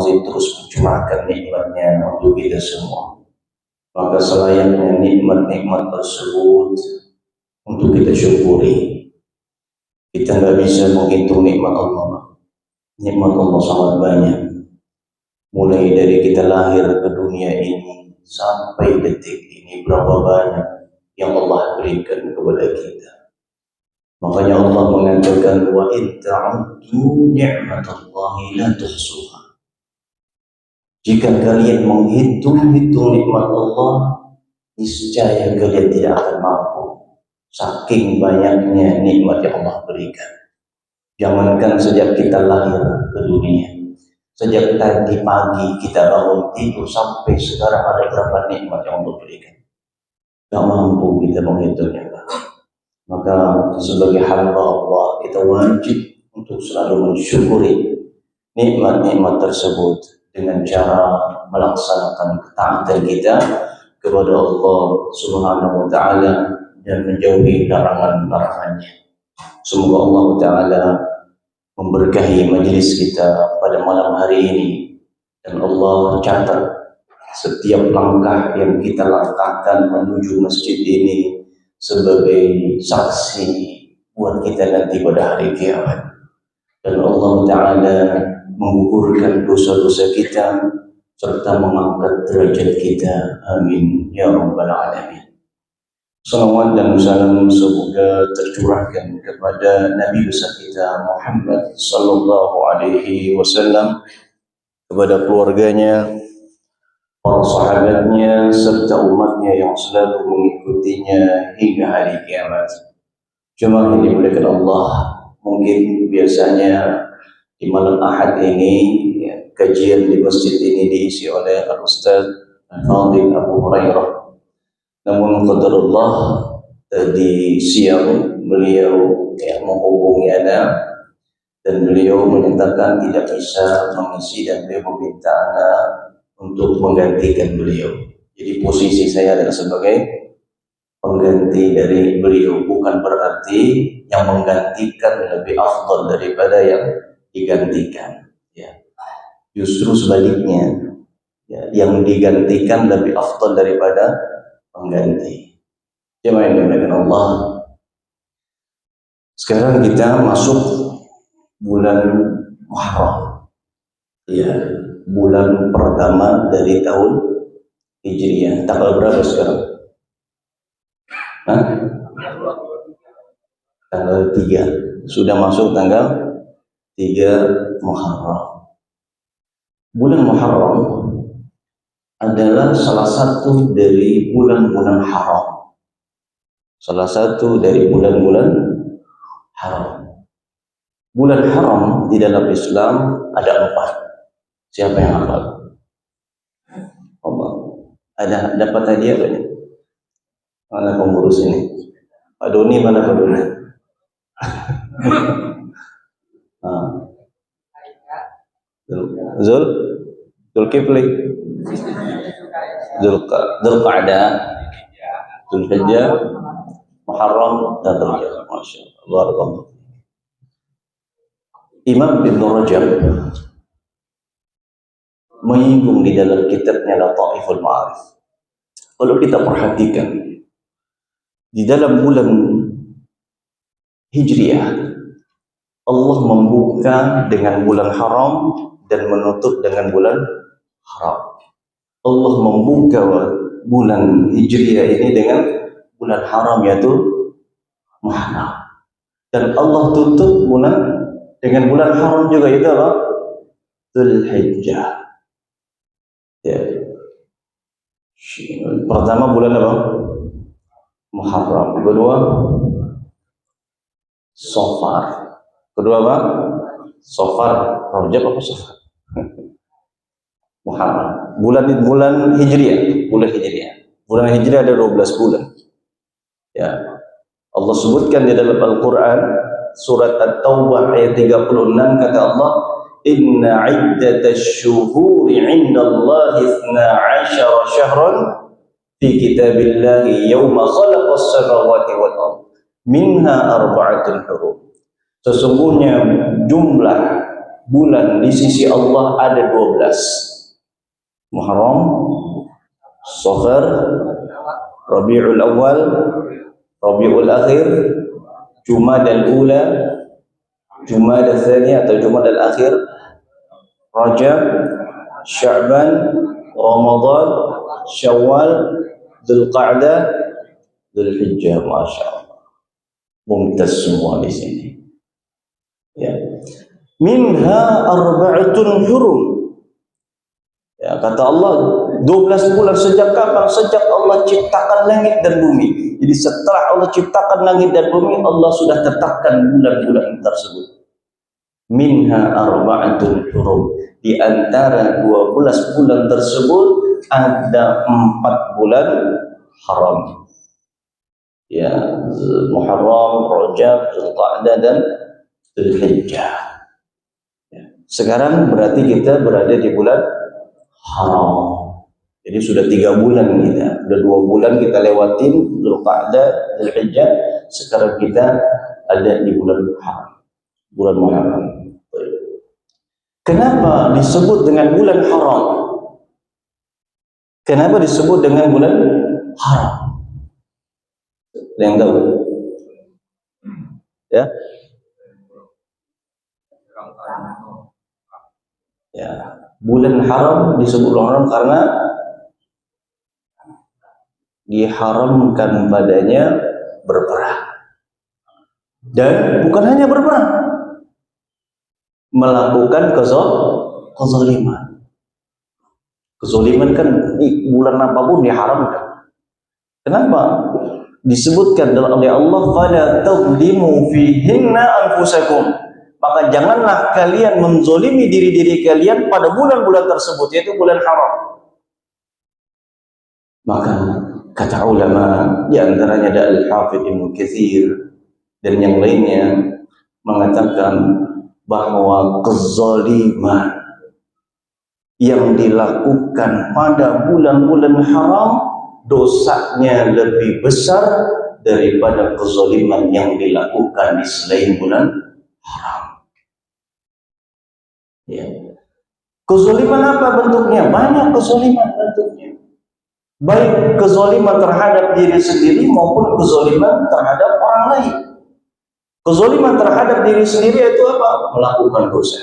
Al-Azim terus mencurahkan nikmatnya untuk kita semua. Maka selayaknya nikmat-nikmat tersebut untuk kita syukuri. Kita nggak bisa menghitung nikmat Allah. Nikmat Allah sangat banyak. Mulai dari kita lahir ke dunia ini sampai detik ini, berapa banyak yang Allah berikan kepada kita. Makanya Allah mengatakan, wa in ta'uddu ni'matallahi la tuhsuha. Jika kalian menghitung-hitung nikmat Allah, niscaya kalian tidak akan mampu. Saking banyaknya nikmat yang Allah berikan. Jangankan sejak kita lahir ke dunia, sejak tadi pagi kita bangun tidur sampai sekarang ada berapa nikmat yang Allah berikan. Gak mampu kita menghitungnya. Maka sebagai hamba Allah kita wajib untuk selalu mensyukuri nikmat-nikmat tersebut dengan cara melaksanakan ketaatan kita kepada Allah Subhanahu wa taala dan menjauhi larangan-larangannya. Semoga Allah taala memberkahi majelis kita pada malam hari ini, dan Allah catat setiap langkah yang kita langkahkan menuju masjid ini sebagai saksi buat kita nanti pada hari kiamat. Dan Allah Ta'ala menggugurkan dosa-dosa kita serta mengangkat derajat kita. Amin ya rabbal alamin. Salawat dan salam semoga tercurahkan kepada Nabi besar kita Muhammad sallallahu alaihi wasallam, kepada keluarganya, para sahabatnya, serta umatnya yang selalu mengikutinya hingga hari kiamat. Jemaah yang dimuliakan Allah, mungkin biasanya di malam Ahad ini kajian di masjid ini diisi oleh Al-Ustaz Al-Fadhil Abu Hurairah. Namun qadarullah tadi siang beliau menghubungi ana dan beliau menyatakan tidak bisa mengisi, dan beliau meminta ana untuk menggantikan beliau. Jadi posisi saya adalah sebagai pengganti dari beliau, bukan berarti yang menggantikan lebih afdal daripada yang digantikan. Ya. Justru sebaliknya, ya, yang digantikan lebih afdal daripada pengganti. Jemaah yang dimuliakan Allah, sekarang kita masuk bulan Muharram. Ya, bulan pertama dari tahun Hijriah. Tanggal berapa sekarang? Tanggal 3. Sudah masuk tanggal 3 Muharram. Bulan Muharram adalah salah satu dari bulan-bulan haram. Salah satu dari bulan-bulan haram. Bulan haram di dalam Islam ada 4. Siapa yang hafal? Allah. Ada dapat hadiah banyak. Mana pengurus ini? Pak Doni, mana Pak Doni? Zulkifli, Dzulqa'dah, Dzulhijjah, Muharram, dan Rajab. Masya Allah, barakallah. Imam Ibn Rajab menyinggung di dalam kitabnya Lataiful Ma'arif. Kalau kita perhatikan di dalam bulan Hijriah, Allah membuka dengan bulan haram dan menutup dengan bulan haram. Allah membuka bulan Hijriah ini dengan bulan haram, yaitu Muharram. Dan Allah tutup dengan bulan haram juga, itu apa? Dzulhijjah. Ya. Pertama bulan apa? Muharram. Kedua Safar. Kedua apa? Safar. Rajab apa Safar? Muharram. Bulan Hijriah. Bulan Hijriah ada 12 bulan. Ya. Allah sebutkan di dalam Al-Quran surat At-Taubah ayat 36, kata Allah, inna iddatash syuhuri 'indallahi 12 syahran fi kitabillahi yawma khalaqas samawati wal ardh minha arba'atun hurum. Sesungguhnya jumlah bulan di sisi Allah ada 12. Muharram, Safar, Rabiul Awal, Rabiul Akhir, Jumadal Ula, Jumadal Tsaniyah atau Jumadal Akhir, Rajab, Sya'ban, Ramadan, Syawal, Dzulqa'dah, Dzulhijjah. Masya Allah, mumtaz semua di sini. Ya. Minha arba'atun hurum. Ya, kata Allah 12 bulan. Sejak kapan? Sejak Allah ciptakan langit dan bumi. Jadi setelah Allah ciptakan langit dan bumi, Allah sudah tetapkan bulan-bulan tersebut. Minha arba'atun hurum. Di antara 12 bulan tersebut ada 4 bulan haram. Ya, Muharram, Rajab, Dzulqa'dah dan Dzulhijjah. Ya. Sekarang berarti kita berada di bulan haram. Jadi sudah 3 bulan kita, sudah 2 bulan kita lewatin Dzulqa'dah, Dzulhijjah. Sekarang kita ada di bulan haram, bulan Muharram. Kenapa disebut dengan bulan haram? Kenapa disebut dengan bulan haram? Ada yang tahu? Ya? Ya, bulan haram disebut haram karena diharamkan padanya berperang. Dan bukan hanya berperang, melakukan kezaliman. Kezaliman kan di bulan apapun diharamkan. Kenapa? Disebutkan oleh Allah, fala tadlimu fihinna anfusakum. Maka janganlah kalian menzolimi diri-diri kalian pada bulan-bulan tersebut, yaitu bulan haram. Maka kata ulama, di antaranya ada Al-Hafidz Ibnu Katsir dan yang lainnya mengatakan bahwa kezaliman yang dilakukan pada bulan-bulan haram dosanya lebih besar daripada kezaliman yang dilakukan di selain bulan haram. Ya. Kezaliman apa bentuknya? Banyak kezaliman bentuknya. Baik kezaliman terhadap diri sendiri maupun kezaliman terhadap orang lain. Kezaliman terhadap diri sendiri itu apa? Melakukan dosa.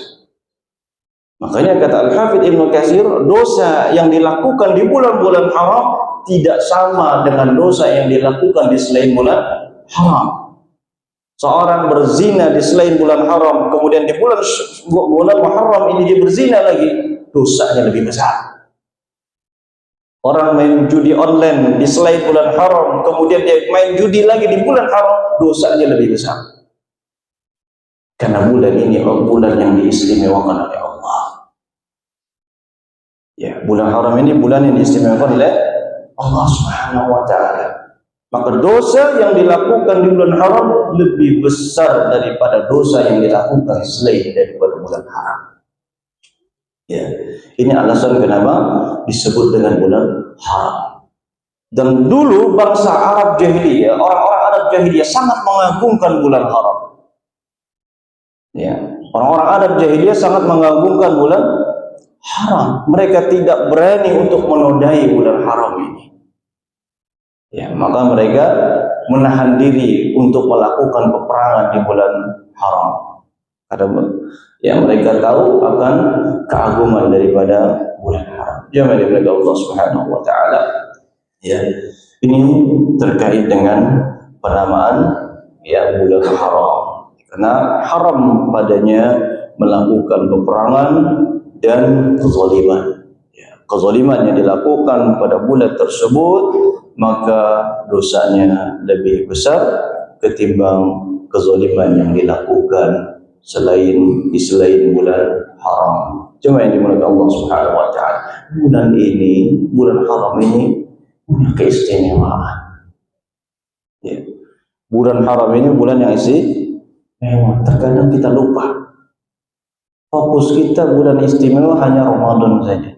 Makanya kata Al-Hafidz Ibnu Katsir, dosa yang dilakukan di bulan-bulan haram tidak sama dengan dosa yang dilakukan di selain bulan haram. Seorang berzina di selain bulan haram, kemudian di bulan Muharram ini dia berzina lagi, dosanya lebih besar. Orang main judi online di selain bulan haram, kemudian dia main judi lagi di bulan haram, dosanya lebih besar. Karena bulan ini bulan yang diistimewakan oleh Allah. Ya, bulan haram ini bulan yang diistimewakan oleh Allah Subhanahu wa taala. Maka dosa yang dilakukan di bulan haram lebih besar daripada dosa yang dilakukan selain daripada bulan haram. Ya, ini alasan kenapa disebut dengan bulan haram. Dan dulu bangsa Arab jahiliyah, orang-orang Arab jahiliyah sangat mengagungkan bulan haram. Ya, orang-orang Arab jahiliyah sangat mengagungkan bulan haram. Mereka tidak berani untuk menodai bulan haram ini. Ya, maka mereka menahan diri untuk melakukan peperangan di bulan haram. Karena ya mereka tahu akan keagungan daripada bulan haram. Jemaah dimuliakan Allah Subhanahu wa taala. Ya, ini terkait dengan penamaan ya bulan haram. Karena haram padanya melakukan peperangan dan kezaliman. Ya, kezaliman yang dilakukan pada bulan tersebut maka dosanya lebih besar ketimbang kezaliman yang dilakukan di selain bulan haram. Cuma yang dimuliakan Allah Subhanahu wa taala. Bulan ini, bulan haram ini punya keistimewaan. Ya. Bulan haram ini bulan yang istimewa. Terkadang kita lupa. Fokus kita bulan istimewa hanya Ramadan saja.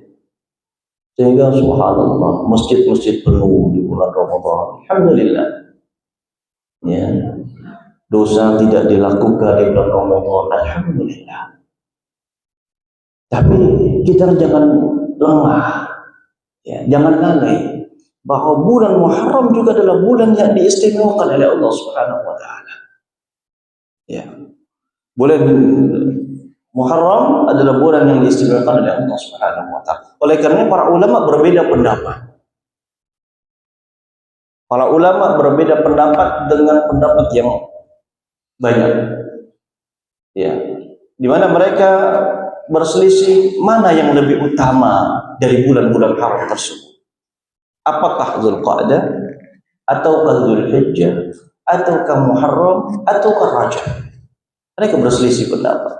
Sehingga subhanallah, masjid-masjid penuh di bulan Ramadan. Alhamdulillah. Ya. Dosa tidak dilakukan di bulan Ramadan. Alhamdulillah. Tapi kita jangan lengah, ya, jangan lalai bahwa bulan Muharram juga adalah bulan yang diistimewakan oleh Allah Subhanahu wa taala. Ya. Bulan Muharram adalah bulan yang diistimewakan oleh Allah Subhanahu wa taala. Oleh karena para ulama berbeda pendapat. Para ulama berbeda pendapat dengan pendapat yang banyak. Ya. Di mana mereka berselisih mana yang lebih utama dari bulan-bulan haram tersebut. Apakah Dzulqa'dah ataukah Dzulhijjah ataukah Muharram ataukah Rajab? Mereka berselisih pendapat.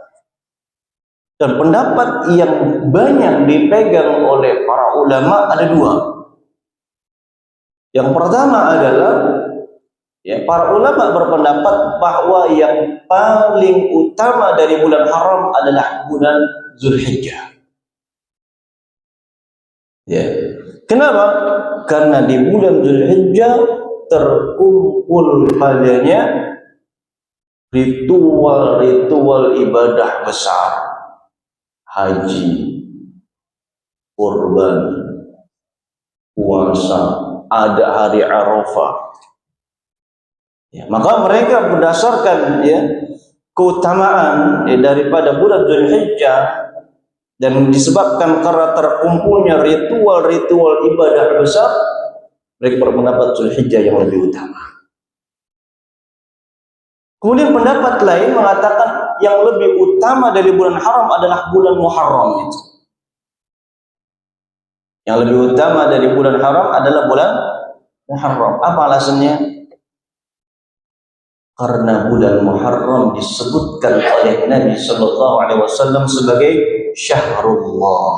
Dan pendapat yang banyak dipegang oleh para ulama ada dua. Yang pertama adalah, ya, para ulama berpendapat bahwa yang paling utama dari bulan haram adalah bulan Dzulhijjah. Ya. Kenapa? Karena di bulan Dzulhijjah terkumpul padanya ritual-ritual ibadah besar, haji, kurban, puasa, ada hari Arafah. Ya, maka mereka berdasarkan, ya, keutamaan, ya, daripada bulan Dzulhijjah dan disebabkan karena terkumpulnya ritual-ritual ibadah besar, mereka berpendapat Dzulhijjah yang lebih utama. Kemudian pendapat lain mengatakan yang lebih utama dari bulan haram adalah bulan Muharram itu. Yang lebih utama dari bulan haram adalah bulan Muharram. Apa alasannya? Karena bulan Muharram disebutkan oleh Nabi Sallallahu Alaihi Wasallam sebagai Syahrullah,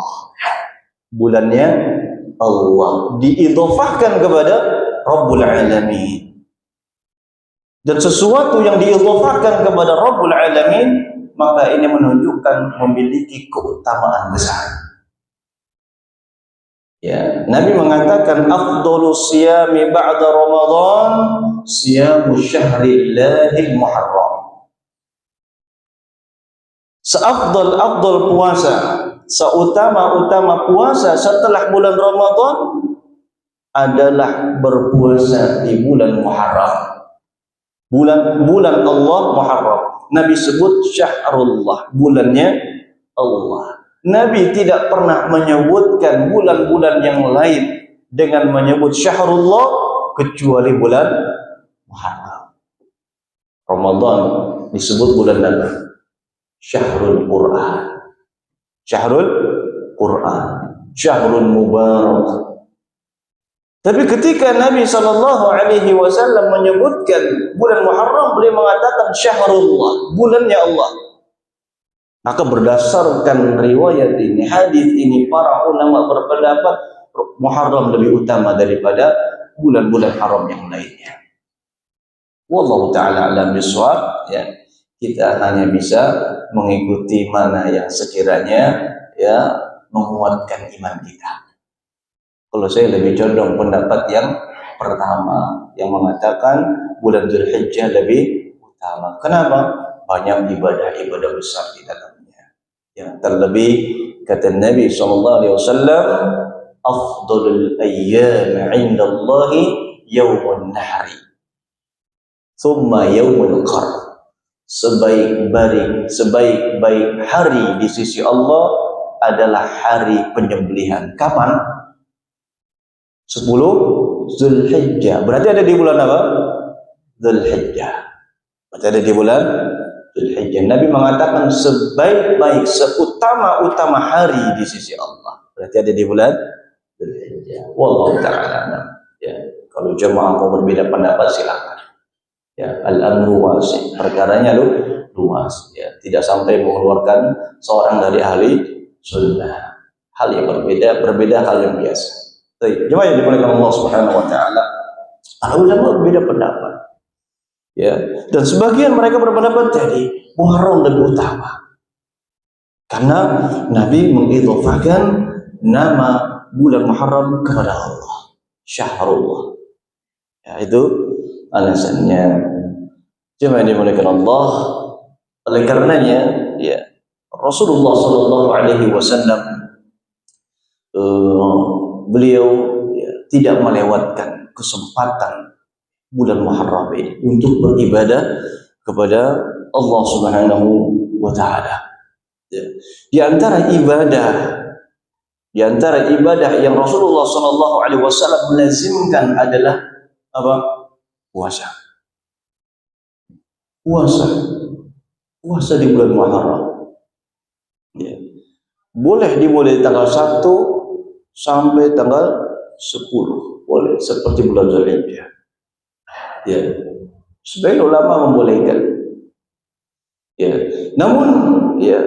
bulannya Allah, diidhofahkan kepada Rabbul Alamin. Dan sesuatu yang diidhofahkan kepada Rabbul Alamin, maka ini menunjukkan memiliki keutamaan besar. Ya, Nabi mengatakan afdalu siyami ba'da Ramadan siyamu syahrillahil muharram. Seafdal puasa, seutama-utama puasa setelah bulan Ramadan adalah berpuasa di bulan Muharram. Bulan Allah Muharram. Nabi sebut Syahrullah, bulannya Allah. Nabi tidak pernah menyebutkan bulan-bulan yang lain dengan menyebut Syahrullah kecuali bulan Muharram. Ramadan disebut bulan apa? Syahrul Quran. Syahrul Quran. Syahrul Mubarak. Tapi ketika Nabi SAW menyebutkan bulan Muharram, beliau mengatakan Syahrullah, bulannya Allah. Maka berdasarkan riwayat ini, hadis ini, para ulama berpendapat Muharram lebih utama daripada bulan-bulan haram yang lainnya. Wallahu ta'ala alam bisawab. Ya, kita hanya bisa mengikuti mana yang sekiranya, ya, menguatkan iman kita. Kalau saya lebih condong pendapat yang pertama, yang mengatakan bulan Dzulhijjah lebih utama. Kenapa? Banyak ibadah-ibadah besar di dalamnya. Yang terlebih kata Nabi SAW, afdalul ayyam 'indallahi yaumun nahri, thumma yaumul qar. Sebaik-baik hari di sisi Allah adalah hari penyembelihan. Kapan? 10 Dzulhijjah. Berarti ada di bulan apa? Dzulhijjah. Berarti ada di bulan Dzulhijjah. Nabi mengatakan sebaik-baik, seutama-utama hari di sisi Allah. Berarti ada di bulan Dzulhijjah. Wallahu ta'ala. Ya, kalau jemaah mau berbeda pendapat silakan. Ya, al-amru wasi'. Perkaranya luas. Ya, tidak sampai mengeluarkan seorang dari ahli sunnah. Hal yang berbeda hal yang biasa. Jemaah yang dimuliakan Allah Subhanahu wa taala, para ulama berbeda pendapat. Ya, dan sebagian mereka berpendapat tadi Muharram lebih utama. Karena Nabi mengidhofahkan nama bulan Muharram kepada Allah, Syahrullah. Ya, itu alasannya. Jemaah yang dimuliakan Allah, oleh karenanya, ya, Rasulullah Shallallahu Alaihi Wasallam beliau tidak melewatkan kesempatan bulan Muharram ini untuk beribadah kepada Allah Subhanahu wa Ta'ala. Di antara ibadah yang Rasulullah Shallallahu Alaihi Wasallam melazimkan adalah apa? Puasa. Puasa di bulan Muharram. Ya. Boleh dimulai tanggal 1 sampai tanggal 10. Boleh, seperti bulan Zulhijjah. Ya. Sebagian ulama membolehkan. Ya. Namun ya,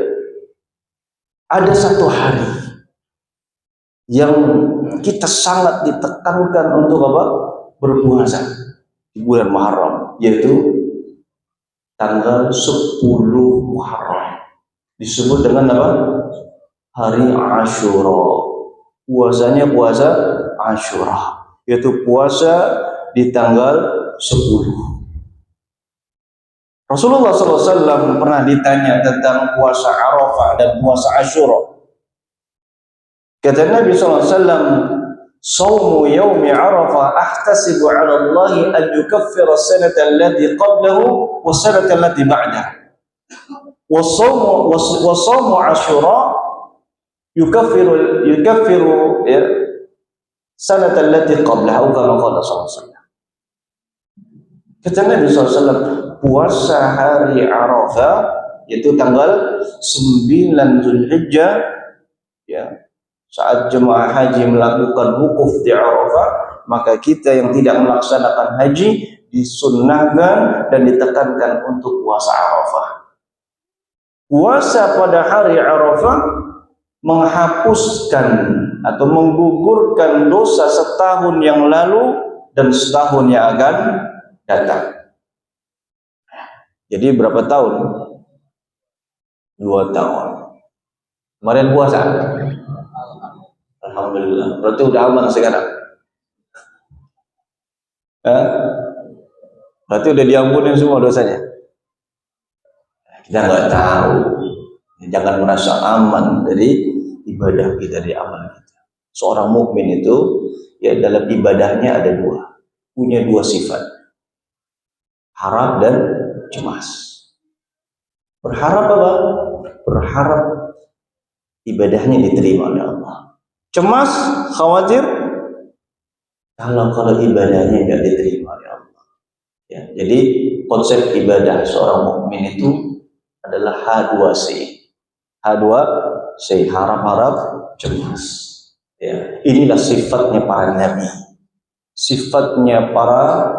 ada satu hari yang kita sangat ditekankan untuk apa? Berpuasa di bulan Muharram, yaitu tanggal 10 Muharram. Disebut dengan apa? Hari Ashura. Puasanya puasa Ashura, yaitu puasa di tanggal 10. Rasulullah SAW pernah ditanya tentang puasa Arafah dan puasa Ashura. Kata Nabi SAW, "Shaumu yaumi Arafah ahtasibu 'ala Allah an yukaffira as-sanata allati qablahu wa as-sanata allati ba'dahu. Wa shaumu Ashura yukaffiru ya sanata allati qablahu kama qala sallallahu alaihi wasallam." Kata Nabi SAW, puasa hari Arafah yaitu tanggal 9 Zulhijjah, ya, saat jemaah haji melakukan wukuf di Arafah, maka kita yang tidak melaksanakan haji disunnahkan dan ditekankan untuk puasa Arafah. Puasa pada hari Arafah menghapuskan atau menggugurkan dosa setahun yang lalu dan setahun yang akan datang. Jadi berapa tahun? 2 tahun. Kemarin puasa. Alhamdulillah. Berarti udah aman sekarang. Berarti udah diampunin semua dosanya. Kita nggak tahu. Jangan merasa aman dari ibadah kita, dari amal kita. Seorang mukmin itu ya dalam ibadahnya ada dua, punya dua sifat, harap dan cemas. Berharap apa? Berharap ibadahnya diterima oleh Allah. Cemas, khawatir kalau ibadahnya tidak diterima oleh Allah. Ya, jadi konsep ibadah seorang mukmin itu adalah H2C. H2C, harap-harap, cemas. Ya, inilah sifatnya para nabi, sifatnya para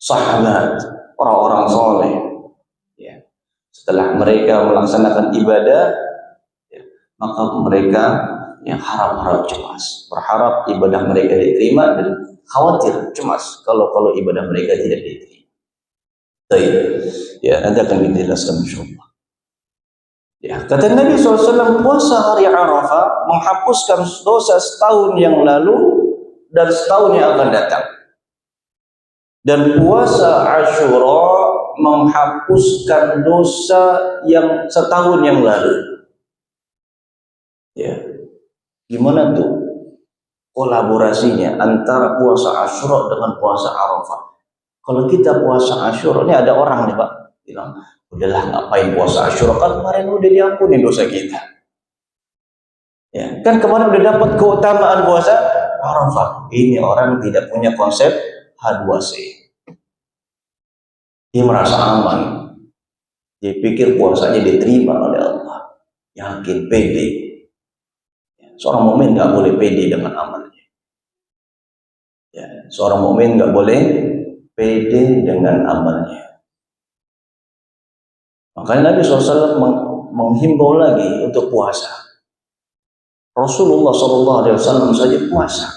sahabat, orang-orang soleh. Ya. Setelah mereka melaksanakan ibadah, ya, maka mereka yang harap-harap cemas, berharap ibadah mereka diterima dan khawatir cemas kalau ibadah mereka tidak diterima. Baik, ya nanti akan dijelaskan insyaallah. Ya, kata Nabi SAW, puasa hari Arafah menghapuskan dosa setahun yang lalu dan setahun yang akan datang. Dan puasa Ashura menghapuskan dosa yang setahun yang lalu. Ya, gimana tuh kolaborasinya antara puasa Ashura dengan puasa Arafah? Kalau kita puasa Ashura, ini ada orang nih Pak bilang, udahlah ngapain puasa Ashura, kan kemarin udah diampuni dosa kita. Ya, kan kemarin udah dapat keutamaan puasa Arafah. Ini orang tidak punya konsep H2C. Dia merasa aman. Dia pikir puasanya diterima oleh Allah. Yakin, pede. Seorang mukmin nggak boleh pede dengan amalnya. Ya, seorang mukmin nggak boleh pede dengan amalnya. Makanya Nabi SAW menghimbau lagi untuk puasa. Rasulullah SAW saja puasa,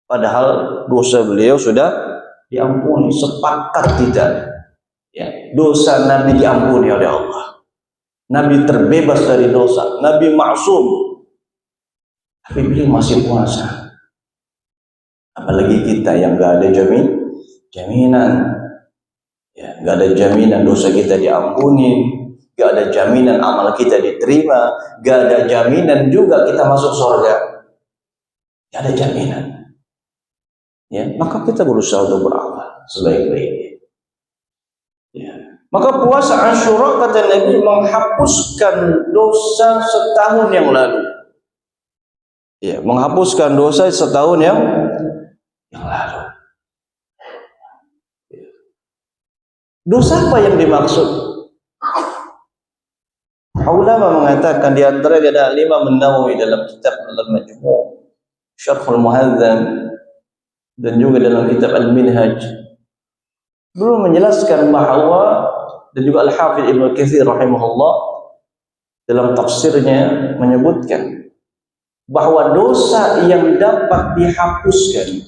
padahal dosa beliau sudah diampuni. Sepakat tidak? Ya, dosa Nabi diampuni oleh Allah. Nabi terbebas dari dosa. Nabi maksum. Tapi beliau masih puasa. Apalagi kita yang nggak ada jaminan. Ya, nggak ada jaminan dosa kita diampuni, Gak ada jaminan amal kita diterima, gak ada jaminan juga kita masuk surga. Gak ada jaminan. Ya, maka kita berusaha untuk beramal sebaik-baiknya. Ya. Maka puasa Asyura kata Nabi menghapuskan dosa setahun yang lalu. Ya, menghapuskan dosa setahun yang lalu. Dosa apa yang dimaksud? Ulama mengatakan di antara ada Imam An-Nawawi dalam kitab Al-Majmu', Syarh Al-Muhadzam, dan juga dalam kitab Al-Minhaj, belum menjelaskan bahwa, dan juga Al-Hafidz Ibnu Katsir rahimahullah dalam tafsirnya menyebutkan bahwa dosa yang dapat dihapuskan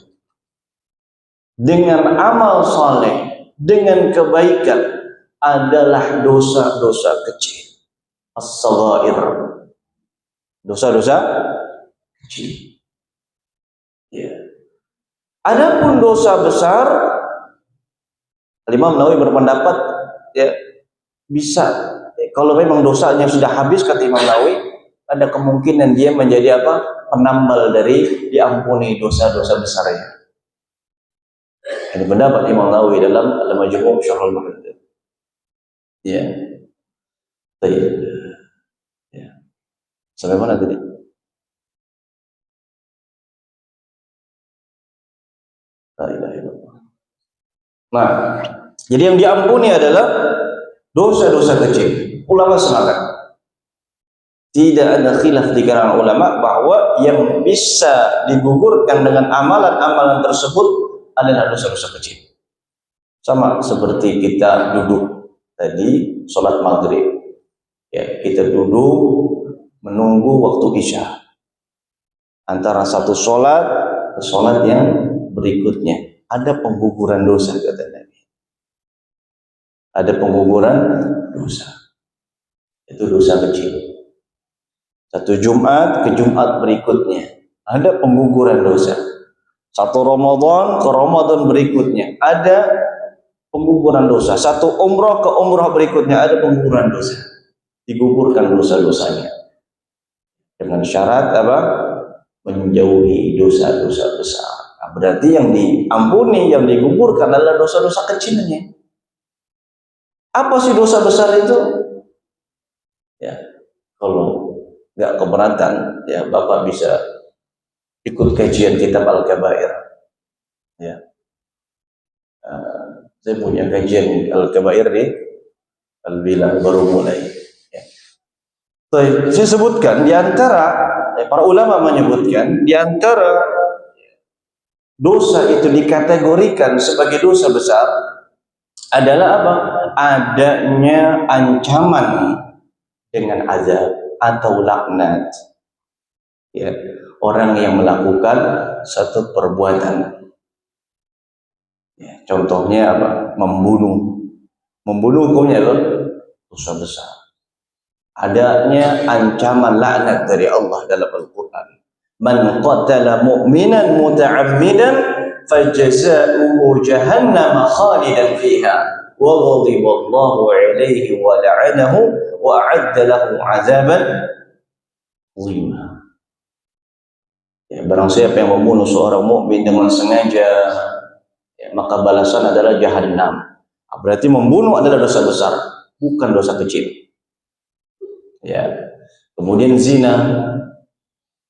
dengan amal saleh, dengan kebaikan adalah dosa-dosa kecil. As-saghair, dosa-dosa kecil. Ya. Adapun dosa besar, Imam Nawawi berpendapat ya bisa. Kalau memang dosanya sudah habis kata Imam Nawawi, ada kemungkinan dia menjadi apa? Penambal dari diampuni dosa-dosa besarnya. Ini pendapat Imam Nawawi dalam Al-Majmu' Syarh Al-Muhadzab. Ya. Baik. Ya. Sampai mana tadi? La ilaha illallah. Nah, jadi yang diampuni adalah dosa-dosa kecil. Ulama sepakat. Tidak ada khilaf di kalangan ulama bahwa yang bisa digugurkan dengan amalan-amalan tersebut adalah dosa-dosa kecil. Sama seperti kita duduk tadi sholat maghrib. Ya, kita duduk menunggu waktu isya. Antara satu sholat ke sholat yang berikutnya ada pengguguran dosa kata Nabi. Ada pengguguran dosa. Itu dosa kecil. Satu Jumat ke Jumat berikutnya ada pengguguran dosa. Satu Ramadan ke Ramadan berikutnya ada pengguguran dosa. Satu umrah ke umrah berikutnya ada pengguguran dosa. Digugurkan dosa-dosanya dengan syarat apa? Menjauhi dosa-dosa besar. Nah, berarti yang diampuni, yang digugurkan adalah dosa-dosa kecilnya. Apa sih dosa besar itu? Ya, kalau nggak keberatan, ya Bapak bisa ikut kajian kitab Al-Kabair. Ya, saya punya kajian Al-Kabair di Al-Bila baru mulai. Saya sebutkan di antara para ulama menyebutkan di antara dosa itu dikategorikan sebagai dosa besar adalah apa? Adanya ancaman dengan azab atau laknat. Ya, orang yang melakukan satu perbuatan. Ya, contohnya apa? Membunuh. Membunuh hukumnya loh dosa besar. Adanya ancaman laknat dari Allah dalam Al-Quran. Man qatala mu'minan muta'ammidan fajaza'uhu jahannam khalidan fiha wa ghadiballahu alaihi wa la'anahu wa a'adda lahu 'adzaban 'azima. Ya, barang siapa yang membunuh seorang mukmin dengan sengaja, ya, maka balasan adalah jahannam. Berarti membunuh adalah dosa besar, bukan dosa kecil. Ya, kemudian zina,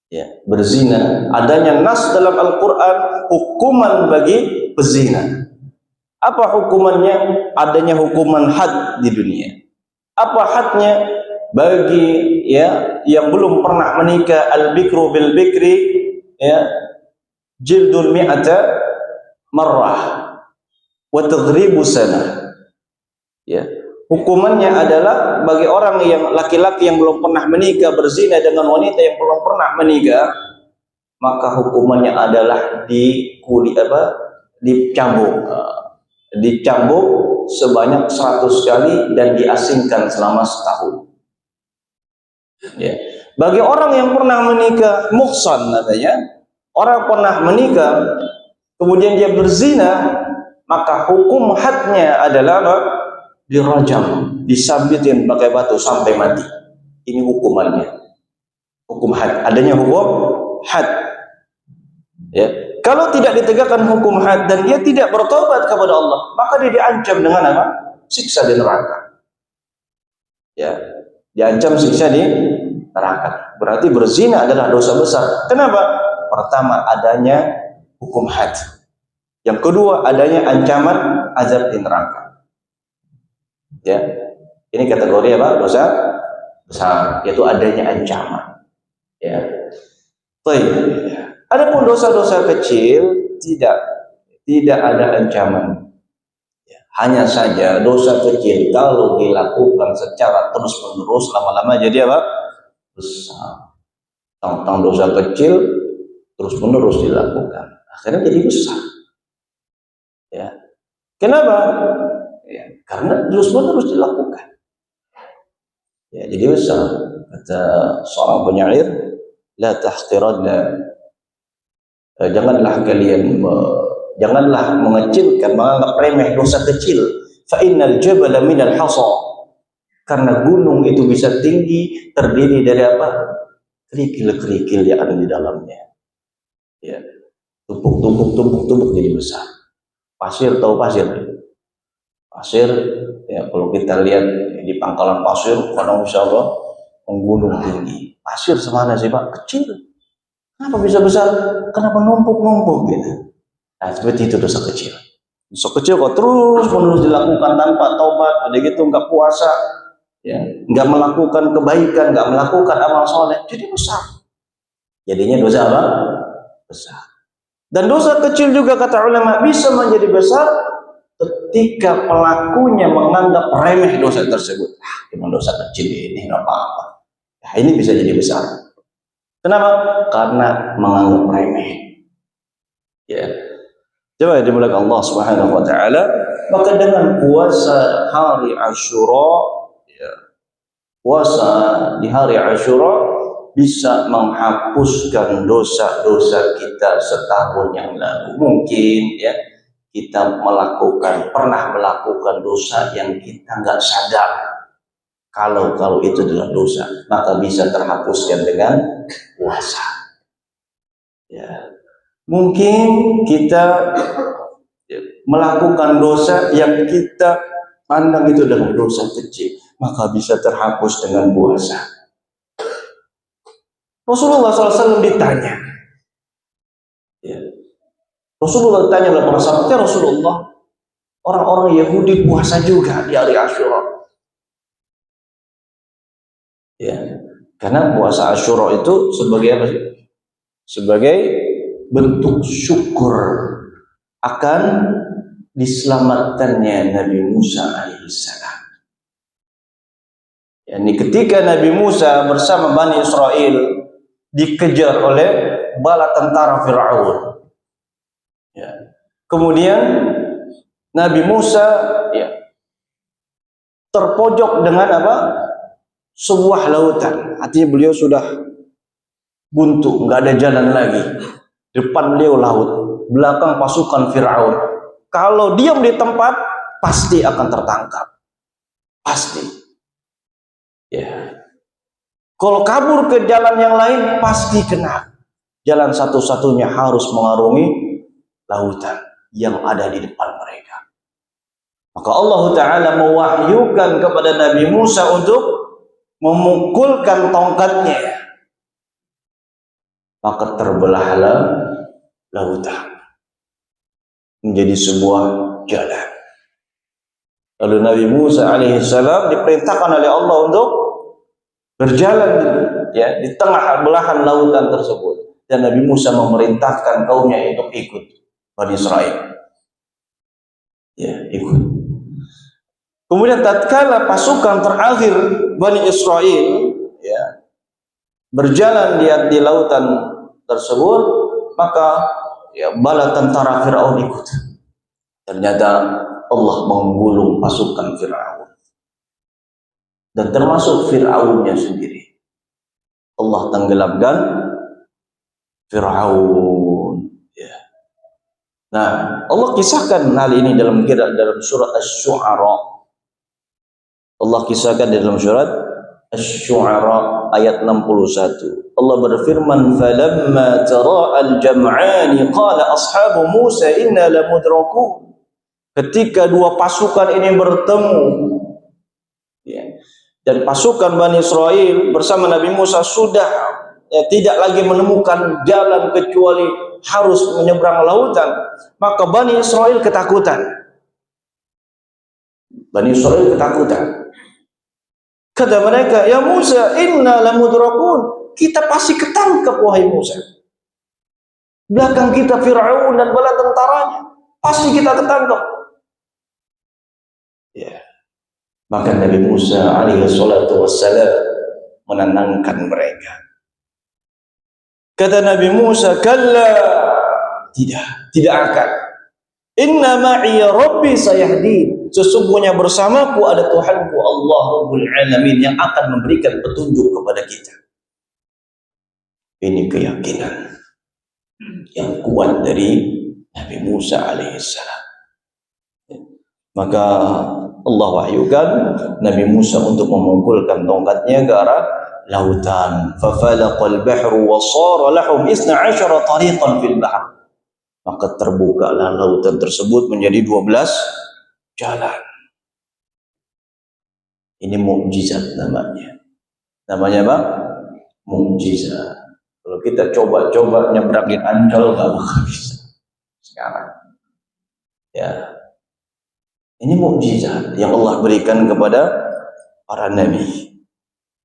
ya, berzina. Adanya nas dalam Al-Quran hukuman bagi pezina. Apa hukumannya? Adanya hukuman had di dunia. Apa hadnya bagi ya yang belum pernah menikah? Al-bikru bil bikri, ya, jildul mi'ata marrah wa tadribu sanah. Ya. Hukumannya adalah bagi orang yang laki-laki yang belum pernah menikah berzina dengan wanita yang belum pernah menikah, maka hukumannya adalah dicambuk sebanyak 100 kali dan diasingkan selama setahun. Ya. Bagi orang yang pernah menikah, muhsan namanya, orang pernah menikah kemudian dia berzina, maka hukum hadnya adalah dirajam, disambitin pakai batu sampai mati. Ini hukumannya. Hukum had. Adanya hukum had. Ya. Kalau tidak ditegakkan hukum had dan dia tidak bertobat kepada Allah, maka dia diancam dengan apa? Siksa di neraka. Ya, diancam siksa di neraka. Berarti berzina adalah dosa besar. Kenapa? Pertama, adanya hukum had. Yang kedua, adanya ancaman azab di neraka. Ya, ini kategori apa? Dosa besar, yaitu adanya ancaman. Ya, baik. Adapun dosa-dosa kecil tidak ada ancaman. Ya, hanya saja dosa kecil kalau dilakukan secara terus-menerus lama-lama jadi apa? Besar. Tentang dosa kecil terus-menerus dilakukan, akhirnya jadi besar. Ya, kenapa? Ya, karena terus-menerus dilakukan. Ya, jadi besar. Kata seorang penyair, la tahqiranna, janganlah mengecilkan, menganggap remeh dosa kecil. Fa innal jabala minal hasa, karena gunung itu bisa tinggi terdiri dari apa? Kerikil-kerikil yang ada di dalamnya. Ya, tumpuk jadi besar. Pasir, tahu pasir? Pasir, ya kalau kita lihat di pangkalan pasir, kadang insya Allah menggunung tinggi. Pasir semana sih Pak? Kecil. Kenapa bisa besar? Kenapa numpuk gitu? Nah, seperti itu dosa kecil. Dosa kecil kok terus menerus dilakukan tanpa taubat, ada gitu nggak puasa, ya, nggak melakukan kebaikan, nggak melakukan amal soleh, jadi besar. Jadinya dosa apa? Besar. Dan dosa kecil juga kata ulama bisa menjadi besar ketika pelakunya menganggap remeh dosa tersebut. Cuma dosa kecil ini nggak apa-apa. Nah, ini bisa jadi besar. Kenapa? Karena menganggap remeh. Ya. Coba dimulakan Allah Subhanahu wa taala, maka dengan puasa hari Asyura, ya, puasa di hari Asyura bisa menghapuskan dosa-dosa kita setahun yang lalu. Mungkin ya kita pernah melakukan dosa yang kita nggak sadar. Kalau itu adalah dosa, maka bisa terhapuskan dengan puasa. Ya. Mungkin kita melakukan dosa yang kita pandang itu adalah dosa kecil, maka bisa terhapus dengan puasa. Rasulullah SAW ditanya. Ya. Rasulullah ditanya oleh para sahabatnya, Rasulullah, orang-orang Yahudi puasa juga di hari Asyura. Ya, karena puasa Asyura itu sebagai apa sih? Sebagai bentuk syukur akan diselamatkannya Nabi Musa alaihissalam. Yani ketika Nabi Musa bersama Bani Israel dikejar oleh bala tentara Fir'aun. Ya. Kemudian Nabi Musa ya, terpojok dengan apa? Sebuah lautan. Artinya beliau sudah buntu, nggak ada jalan lagi. Depan beliau laut, belakang pasukan Fir'aun. Kalau diam di tempat, pasti akan tertangkap. Pasti. Ya. Kalau kabur ke jalan yang lain, pasti kena. Jalan satu-satunya harus mengarungi lautan yang ada di depan mereka. Maka Allah Ta'ala mewahyukan kepada Nabi Musa untuk memukulkan tongkatnya, maka terbelahlah lautan menjadi sebuah jalan. Lalu Nabi Musa alaihissalam diperintahkan oleh Allah untuk berjalan ya di tengah belahan lautan tersebut, dan Nabi Musa memerintahkan kaumnya untuk ikut Bani Israel. Ya, ikut. Kemudian tatkala pasukan terakhir Bani Israel ya berjalan di lautan tersebut, maka ya bala tentara Fir'aun ikut. Ternyata Allah menggulung pasukan Fir'aun dan termasuk Fir'aunnya sendiri. Allah tenggelamkan Fir'aun. Ya. Nah, Allah kisahkan hal ini dalam surat Asy-Syu'ara. Allah kisahkan di dalam surat Asy-Syu'ara ayat 61. Allah berfirman, "Falamma tara'al jam'ani qala ashabu Musa inna lamudrakun." Ketika dua pasukan ini bertemu, ya, dan pasukan Bani Israel bersama Nabi Musa sudah tidak lagi menemukan jalan kecuali harus menyeberang lautan, maka Bani Israel ketakutan. Bani Israel ketakutan. Kata mereka, "Ya Musa, inna lamudrakun." Kita pasti ketangkep, wahai Musa. Belakang kita Fir'aun dan bala tentaranya. Pasti kita ketangkep. Ya. Maka Nabi Musa alaihi salatu wassalam menenangkan mereka. Kata Nabi Musa, "Kalla." Tidak akan. "Inna ma'i rabbi sayahdin." Sesungguhnya bersamaku ada Tuhanku Allah Rabbul Alamin yang akan memberikan petunjuk kepada kita. Ini keyakinan yang kuat dari Nabi Musa alaihissalam. Maka Allah wahyukan Nabi Musa untuk memungkulkan tongkatnya ke arah lautan. Fafalaqal bahru wa sara lahum 12 tariqan fil bahr. Maka terbukalah lautan tersebut menjadi 12 jalan. Ini mukjizat namanya. Namanya apa? Mukjizat. Kalau kita coba-coba nyebrangin Ancol nggak bakal bisa sekarang. Ya, ini mukjizat yang Allah berikan kepada para nabi.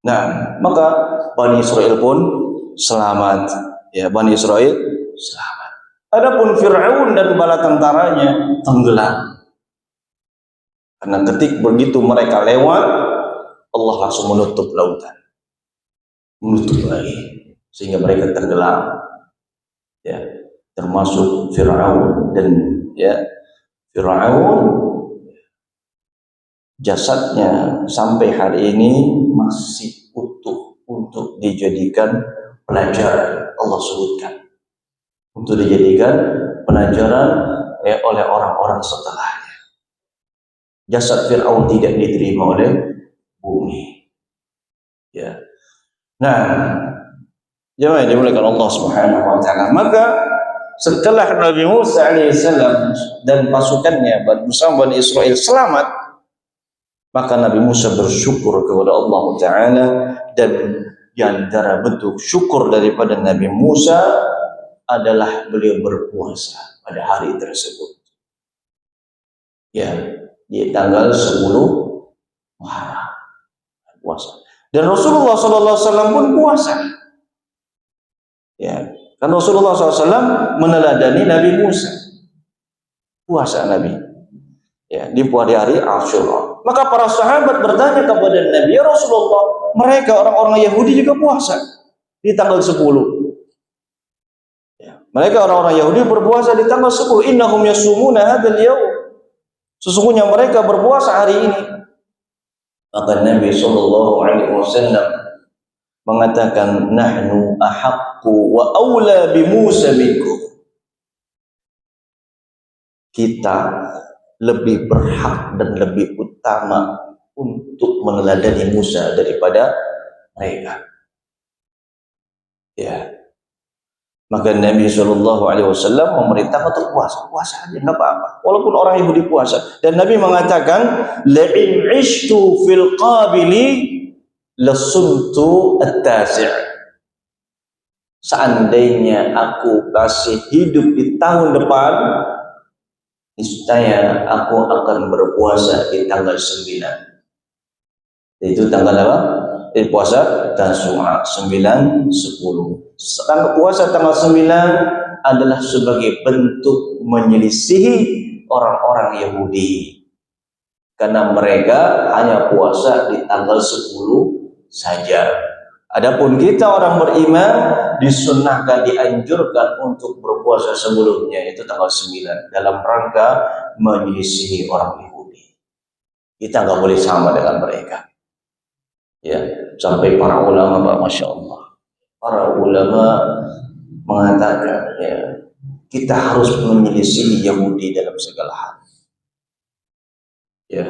Nah, maka Bani Israel pun selamat. Ya, Bani Israel selamat. Adapun Fir'aun dan bala tentaranya tenggelam. Karena begitu mereka lewat, Allah langsung menutup lautan, menutup lagi, sehingga mereka tenggelam. Ya, termasuk Fir'aun dan ya Fir'aun, jasadnya sampai hari ini masih utuh untuk dijadikan pelajaran. Allah sebutkan untuk dijadikan pelajaran oleh orang-orang setelahnya. Jasad Fir'aun tidak diterima oleh bumi. Ya. Nah, jemaah dimuliakan Allah Subhanahu wa taala. Maka setelah Nabi Musa alaihissalam dan pasukannya bersama Bani Israel selamat, maka Nabi Musa bersyukur kepada Allah taala, dan di antara bentuk syukur daripada Nabi Musa adalah beliau berpuasa pada hari tersebut. Ya, di tanggal 10 Muharram puasa. Dan Rasulullah SAW pun puasa. Ya, kan Rasulullah SAW meneladani Nabi Musa. Puasa Nabi. Ya, di hari Asyura. Maka para sahabat bertanya kepada Nabi, "Ya Rasulullah, mereka orang-orang Yahudi juga puasa di tanggal 10. Ya, mereka orang-orang Yahudi berpuasa di tanggal 10. Innahum yasumuna hadzal yaum. Sesungguhnya mereka berpuasa hari ini. Maka Nabi SAW mengatakan, "Nahnu ahaqqu wa aula bi Musa minkum." Kita lebih berhak dan lebih utama untuk meneladani Musa daripada mereka. Ya. Maka Nabi SAW memerintahkan untuk puasa aja, nggak apa-apa, walaupun orang Yahudi puasa. Dan Nabi mengatakan, "La'in ishtu fil qabili lasumtu at-tasi'." Seandainya aku masih hidup di tahun depan, niscaya aku akan berpuasa di tanggal 9. Itu tanggal apa? Puasa Tasu'a 9, 10. Tanggal puasa tanggal 9 adalah sebagai bentuk menyelisihi orang-orang Yahudi, karena mereka hanya puasa di tanggal 10 saja. Adapun kita orang beriman disunnahkan, dianjurkan untuk berpuasa sebelumnya, itu tanggal 9, dalam rangka menyelisihi orang Yahudi. Kita nggak boleh sama dengan mereka. Ya, sampai para ulama, Masya Allah, para ulama mengatakan, ya, kita harus menyelisihi Yahudi dalam segala hal. Ya,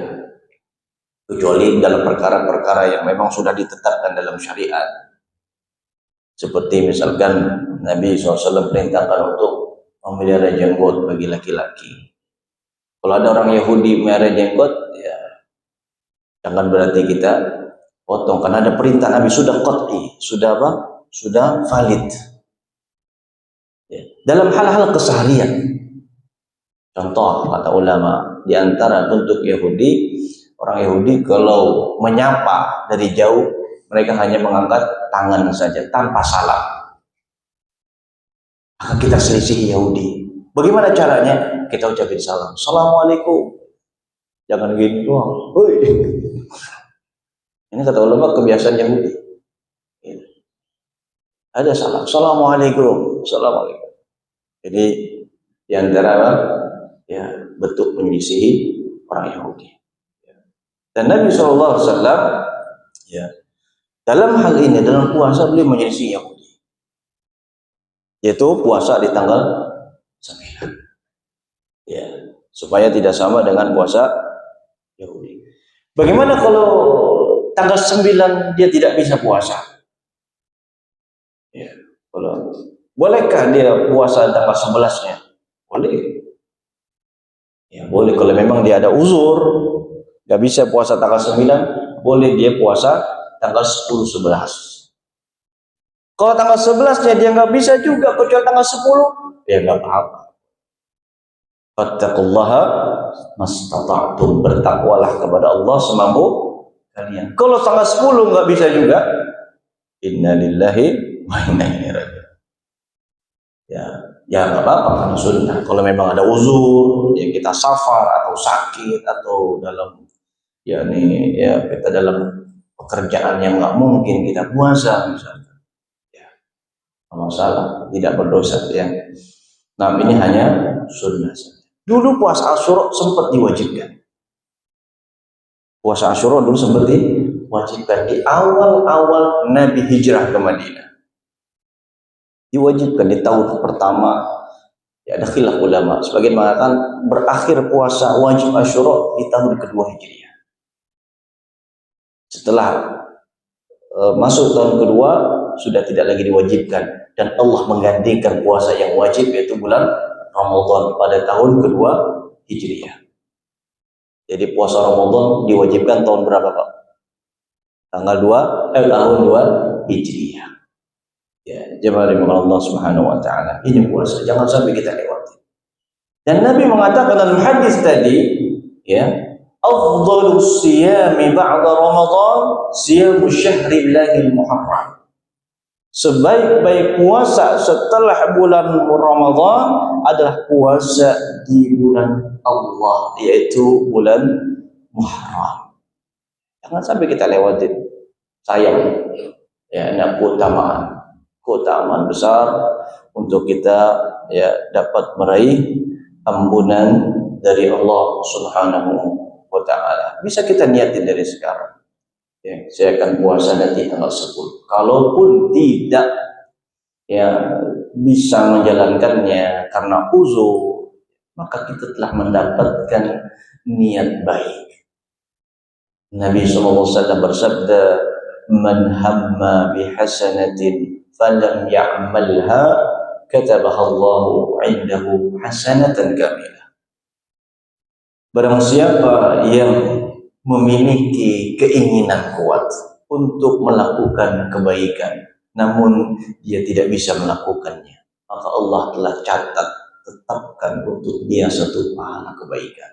kecuali dalam perkara-perkara yang memang sudah ditetapkan dalam syariat. Seperti misalkan Nabi SAW perintahkan untuk memelihara jenggot bagi laki-laki. Kalau ada orang Yahudi memelihara jenggot, ya jangan berarti kita potong, karena ada perintah Nabi, sudah qat'i, sudah apa? Sudah valid. Ya. Dalam hal-hal keseharian, contoh kata ulama, di antara bentuk Yahudi, orang Yahudi kalau menyapa dari jauh, mereka hanya mengangkat tangan saja tanpa salam. Maka kita selisih Yahudi. Bagaimana caranya? Kita ucapin salam. Assalamualaikum. Jangan gini doang. Ini kata ulama kebiasaan Yahudi. Ada salam. Assalamualaikum. Assalamualaikum. Jadi di antara ya bentuk menyelisihi orang Yahudi. Dan Nabi SAW ya dalam hal ini, dalam puasa beliau menyelisih Yahudi, yaitu puasa di tanggal 9 ya, supaya tidak sama dengan puasa Yahudi. Bagaimana kalau tanggal 9 dia tidak bisa puasa? Ya, kalau bolehkah dia puasa tanggal 11-nya? Boleh. Ya, boleh kalau memang dia ada uzur, nggak bisa puasa tanggal 9, boleh dia puasa tanggal 10, 11. Kalau tanggal 11-nya dia nggak bisa juga kecuali tanggal 10, ya nggak apa-apa. Fattaqullaha mastata'tum, bertakwalah kepada Allah semampu kalian. Kalau tanggal 10 nggak bisa juga, innalillahi wa inna ilaihi raji'un. Ya nggak apa-apa, karena sunnah. Kalau memang ada uzur, ya kita safar atau sakit atau dalam ya kita dalam pekerjaan yang nggak mungkin kita puasa misalnya, ya masalah, tidak berdosa ya. Nah ini hanya sunnah saja. Dulu puasa Asyura sempat diwajibkan. Puasa Asyura dulu sempat diwajibkan di awal-awal Nabi hijrah ke Madinah. Diwajibkan di tahun pertama. Ya ada khilaf ulama. Sebagian mengatakan berakhir puasa wajib Asyura di tahun kedua Hijriah. Setelah masuk tahun kedua sudah tidak lagi diwajibkan, dan Allah menggantikan puasa yang wajib yaitu bulan Ramadan pada tahun kedua Hijriah. Jadi puasa Ramadan diwajibkan tahun berapa Pak? Tahun 2 Hijriah. Ya, jemaah Allah Subhanahu wa taala. Ini puasa, jangan sampai kita lewati. Dan Nabi mengatakan dalam hadis tadi, ya, afdhalus siyami ba'da Ramadan siyamu syahrillahil muharram. Sebaik-baik puasa setelah bulan Ramadan adalah puasa di bulan Allah, yaitu bulan Muharram. Jangan sampai kita lewatin. Sayang, ya, ada keutamaan besar untuk kita ya dapat meraih ampunan dari Allah Subhanahu wa taala. Bisa kita niatin dari sekarang. Ya, saya akan puasa nanti tanggal 10. Kalaupun tidak ya bisa menjalankannya karena uzur, maka kita telah mendapatkan niat baik. Nabi SAW bersabda, "Man hamma bihasanatin falam ya'malha, katabaha Allahu 'indahu hasanatan kamilah." Barang siapa yang memiliki keinginan kuat untuk melakukan kebaikan, namun dia tidak bisa melakukannya, maka Allah telah tetapkan untuk dia satu pahala kebaikan.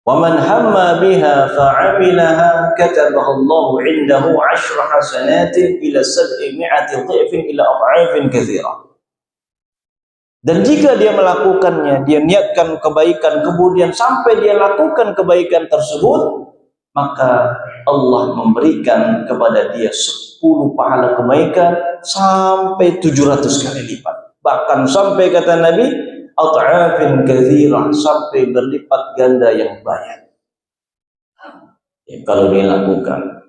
Wa man hamma biha fa'amilaha katabaha Allahu 'indahu 'ashra hasanatin ila 700 dhifin ila ad'afin katsirah. Dan jika dia melakukannya, dia niatkan kebaikan, kemudian sampai dia lakukan kebaikan tersebut, maka Allah memberikan kepada dia 10 pahala kebaikan sampai 700 kali lipat. Bahkan sampai kata Nabi, ad'afin katsirah, sampai berlipat ganda yang banyak. Ya, kalau dia lakukan.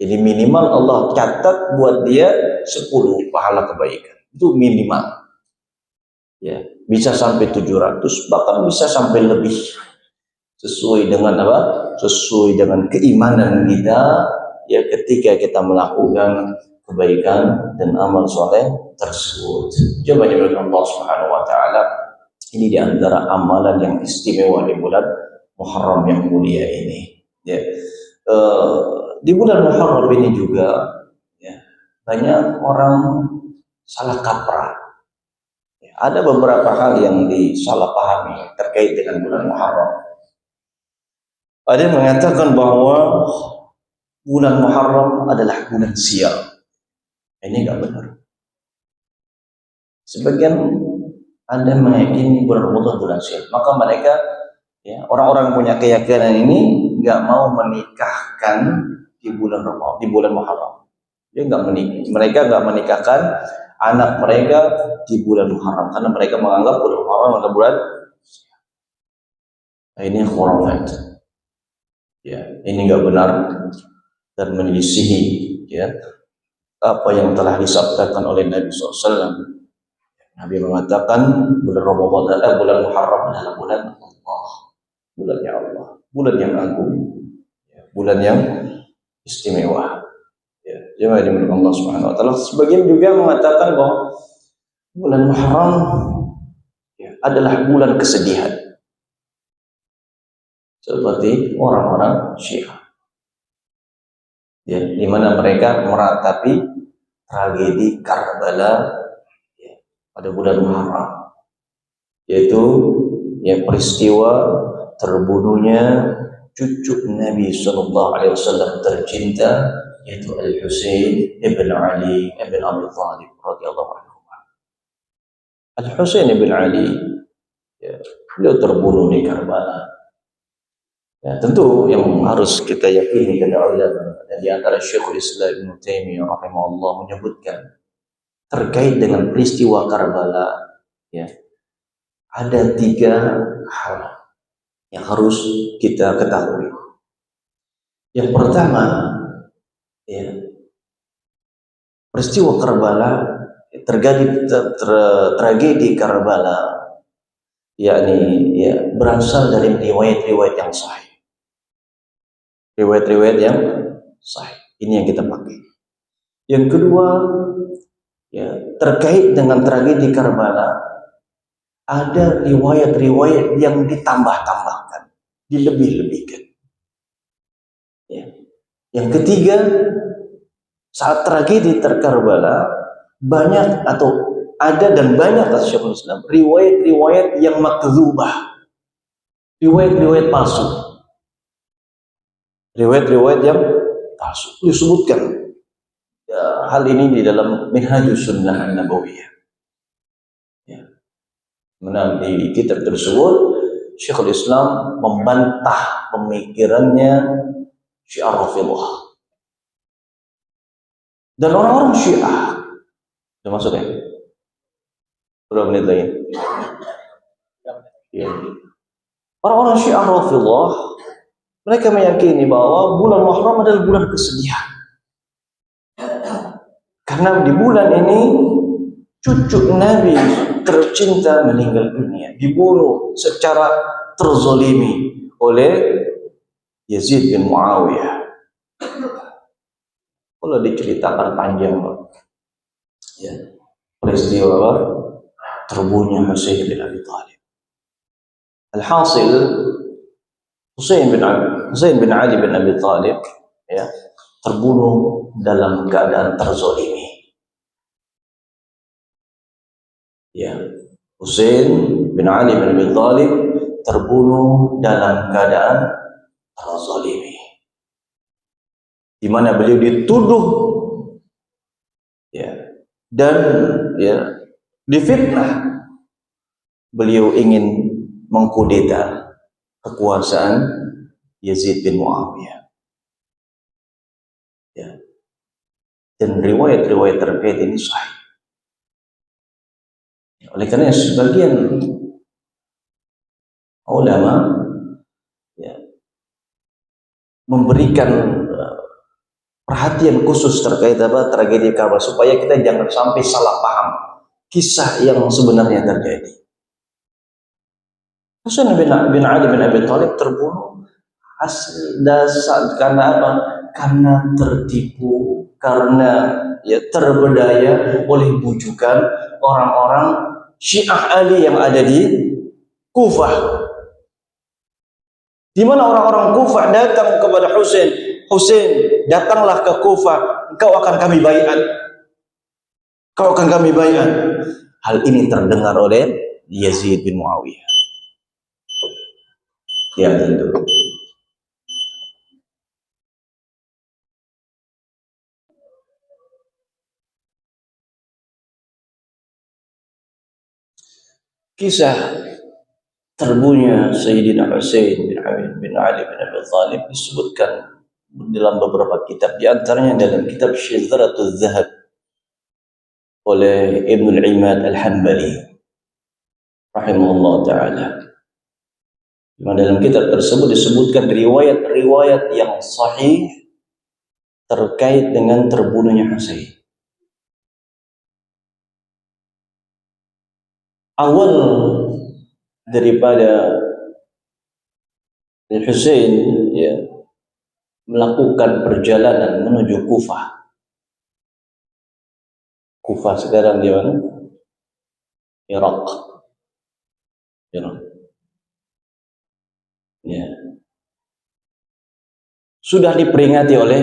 Jadi minimal Allah catat buat dia 10 pahala kebaikan. Itu minimal. Ya, bisa sampai 700, bahkan bisa sampai lebih. sesuai dengan apa? Sesuai dengan keimanan kita ya ketika kita melakukan kebaikan dan amal soleh tersebut. Coba diberkahi Allah Subhanahu wa taala. Ini di antara amalan yang istimewa di bulan Muharram yang mulia ini. Ya. Di bulan Muharram ini juga ya, banyak orang salah kaprah. Ya, ada beberapa hal yang disalahpahami terkait dengan bulan Muharram. Ada yang mengatakan bahwa bulan Muharram adalah bulan sial. Ini nggak benar. Sebagian ada yang meyakini bulan Ramadan bulan sial, maka mereka ya, orang-orang punya keyakinan ini nggak mau menikahkan di bulan Ramadan, di bulan Muharram. Dia nggak menikah, mereka nggak menikahkan anak mereka di bulan Muharram karena mereka menganggap bulan Muharram adalah bulan. Nah, ini khurafat. Ya, ini nggak benar dan menyelisihi ya apa yang telah disabdakan oleh Nabi SAW. Nabi mengatakan bulan Ramadan bulan Muharram adalah bulan Allah, bulannya Allah, bulan yang agung, ya, bulan yang istimewa. Ya, jemaah dimulakan Allah Subhanahu Wa Taala. Sebagian juga mengatakan bahwa bulan Muharram ya, adalah bulan kesedihan, seperti orang-orang Syiah. Ya, di mana mereka meratapi tragedi Karbala ya, pada bulan Muharram, yaitu ya peristiwa terbunuhnya cucu Nabi Sallallahu Alaihi Wasallam tercinta, yaitu Al Husain ibn Ali ibn Abi Thalib radhiyallahu anhu. Al Husain ibn Ali ya, beliau terbunuh di Karbala. Ya, tentu yang harus kita yakini kata ulama dan di antara Syekhul Islam Ibnu Taimiyah rahimahullah menyebutkan terkait dengan peristiwa Karbala ya, ada 3 hal yang harus kita ketahui. Yang pertama ya, peristiwa Karbala terjadi tragedi Karbala yakni ya berasal dari riwayat-riwayat yang sahih. Riwayat-riwayat yang sahih. Ini yang kita pakai. Yang kedua, ya, terkait dengan tragedi Karbala, ada riwayat-riwayat yang ditambah-tambahkan, dilebih-lebihkan. Ya. Yang ketiga, saat tragedi Karbala, banyak atau ada dan banyak kata Syekhul Islam, riwayat-riwayat yang makdzubah, riwayat-riwayat palsu. Riwayat-riwayat yang palsu disebutkan ya, hal ini di dalam Minhajus Sunnah An-Nabawiyah ya. Di kitab tersebut Syekhul Islam membantah pemikirannya Syiah Rafidhah dan orang-orang Syiah. Sudah masuk ya? Berapa menit lagi? Ya. Orang-orang Syiah Rafidhah mereka meyakini bahwa bulan Muharram adalah bulan kesedihan. Karena di bulan ini cucu Nabi tercinta meninggal dunia, dibunuh secara terzolimi oleh Yazid bin Muawiyah. Kalau diceritakan panjang, ya, peristiwa terbunuhnya Husain bin Abi Thalib. Alhasil Husain bin Ali bin Abi Thalib ya, terbunuh dalam keadaan terzolimi. Ya, Husain bin Ali bin Abi Thalib terbunuh dalam keadaan terzolimi, di mana beliau dituduh ya dan ya difitnah beliau ingin mengkudeta kekuasaan Yazid bin Muawiyah. Ya. Dan riwayat-riwayat terkait ini sahih. Oleh karena sebagian ulama ya, memberikan perhatian khusus terkait tragedi Karbala supaya kita jangan sampai salah paham kisah yang sebenarnya terjadi. Husain bin Ali bin Abi Thalib terbunuh dasar karena apa? Karena tertipu, karena ya terbedaya oleh bujukan orang-orang Syiah Ali yang ada di Kufah. Di mana orang-orang Kufah datang kepada Husain, Husain, datanglah ke Kufah, engkau akan kami baiat. Kau akan kami baiat. Hal ini terdengar oleh Yazid bin Muawiyah. Ya tentu. Kisah terbunuhnya Sayyidina Husain bin Ali bin Abi Thalib disebutkan dalam beberapa kitab, di antaranya dalam kitab Syizratul Zahab oleh Ibnu al-Imad al-Hambali rahimahullah ta'ala. Dalam kitab tersebut disebutkan riwayat-riwayat yang sahih terkait dengan terbunuhnya Husain. Awal daripada Husain ya, melakukan perjalanan menuju Kufah. Kufah sekarang di mana? Irak. Ya. Sudah diperingati oleh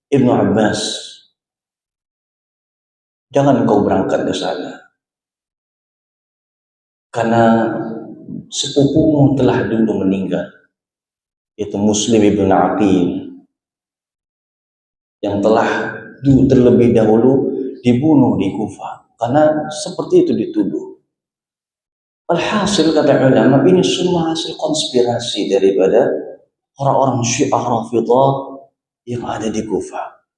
Ibnu Abbas, jangan kau berangkat ke sana, karena sepupumu telah dulu meninggal, yaitu Muslim ibn Aqil, yang telah terlebih dahulu dibunuh di Kufah, karena seperti itu dituduh. Alhasil kata ulama, ini semua hasil konspirasi daripada orang-orang Syiah Rafidhah yang ada di Kufah,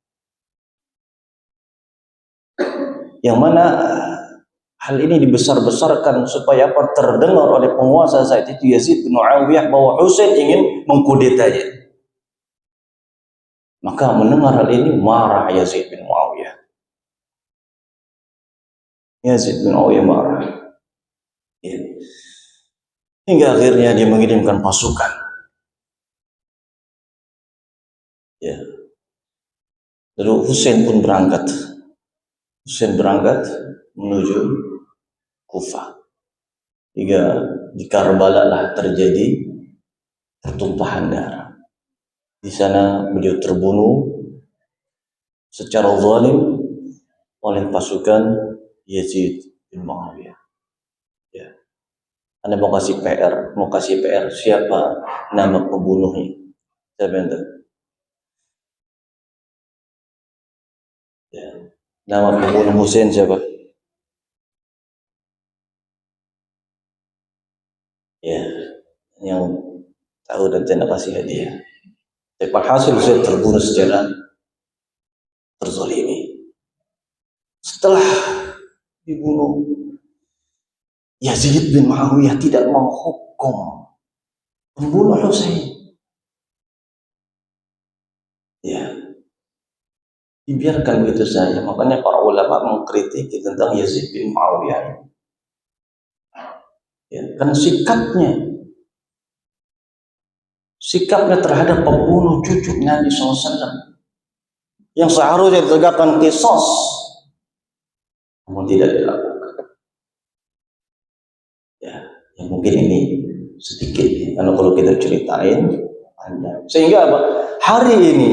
yang mana hal ini dibesar-besarkan supaya terdengar oleh penguasa saat itu Yazid bin Muawiyah bahwa Husain ingin mengkudetanya. Maka mendengar hal ini marah Yazid bin Muawiyah. Yazid bin Muawiyah marah. Ya. Hingga akhirnya dia mengirimkan pasukan. Ya. Lalu Husain pun berangkat. Husain berangkat menuju Kufah. Hingga di Karbala lah terjadi pertumpahan darah. Di sana beliau terbunuh secara zalim oleh pasukan Yazid bin Muawiyah. Ya. Anda mau kasih PR, siapa nama pembunuhnya? Siapa yang tahu? Ya. Nama pembunuh Husain siapa? Ya, yang tahu dan tidak kasih hadiah. Tapi hasil Husain terbunuh secara terzalimi. Setelah dibunuh, Yazid bin Muawiyah tidak menghukum pembunuh Husain. Ya, dibiarkan begitu saja. Makanya para ulama mengkritik tentang Yazid bin Muawiyah. Ya, karena sikapnya terhadap pembunuh cucu Nabi SAW yang seharusnya ditegakkan qisas, namun tidak dilakukan. Ya, yang mungkin ini sedikit, karena kalau kita ceritain panjang. Sehingga apa? Hari ini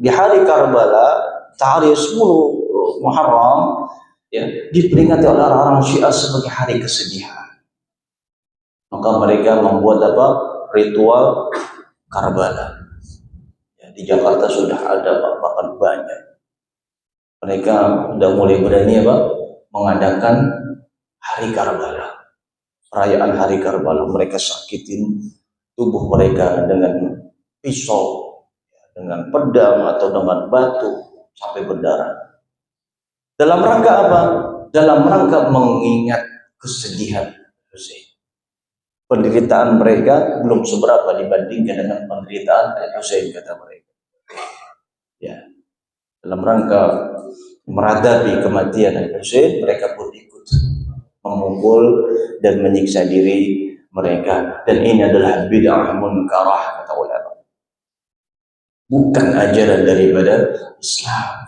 di hari Karbala, tarikh 10 Muharram, ya, diperingati oleh orang-orang Syiah sebagai hari kesedihan. Maka mereka membuat apa? Ritual Karbala. Ya, di Jakarta sudah ada bahkan banyak. Mereka sudah mulai berani apa? Mengadakan hari Karbala. Perayaan hari Karbala, mereka sakitin tubuh mereka dengan pisau, dengan pedang atau dengan batu sampai berdarah. Dalam rangka apa? Dalam rangka mengingat kesedihan Husain. Penderitaan mereka belum seberapa dibandingkan dengan penderitaan Husain, kata mereka. Ya, dalam rangka meradapi kematian Husain, mereka pun ikut memukul dan menyiksa diri mereka, dan ini adalah bid'ah munkarah kata ulama. Bukan ajaran daripada Islam.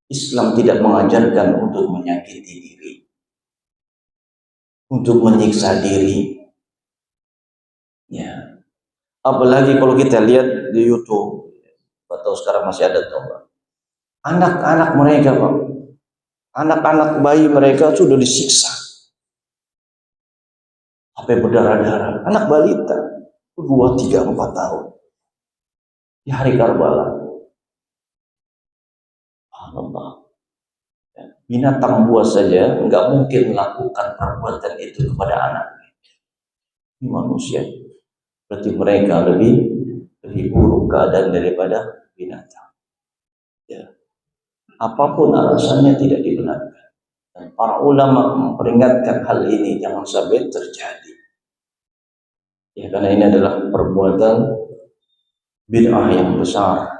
Islam tidak mengajarkan untuk menyakiti diri, untuk menyiksa diri. Ya. Apalagi kalau kita lihat di YouTube, atau sekarang masih ada tuh, anak-anak mereka, Pak, anak-anak bayi mereka sudah disiksa sampai berdarah-darah. Anak balita 2, 3, 4 tahun di hari Karbala. Allah. Binatang buas saja nggak mungkin melakukan perbuatan itu kepada anak. Ini manusia. Berarti mereka lebih buruk keadaan daripada binatang. Ya. Apapun alasannya tidak dibenarkan. Dan para ulama memperingatkan hal ini jangan sampai terjadi. Ya, karena ini adalah perbuatan bid'ah yang besar.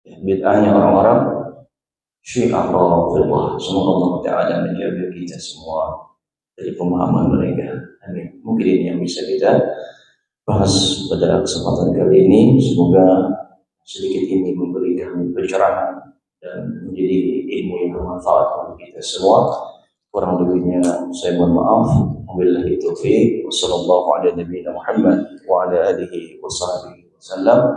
Ya, bid'ahnya orang-orang Syiah Rafidhah. Semoga Allah Ta'ala menjaga kita semua dari pemahaman mereka. Amin. Mungkin ini yang bisa kita bahas pada kesempatan kali ini. Semoga sedikit ini memberikan pencerahan dan menjadi ilmu yang bermanfaat bagi kita semua. Kurang lebihnya saya mohon maaf. Wabillahi taufiq. Wassallallahu ala nabiyina Muhammad wa ala alihi wa sahbihi wasallam.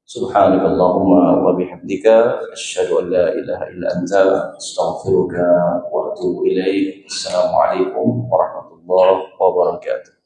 Subhanakallahumma wa bihamdika asyhadu an la ilaha illa anta astaghfiruka wa atubu ilaik. Assalamualaikum warahmatullahi wabarakatuh.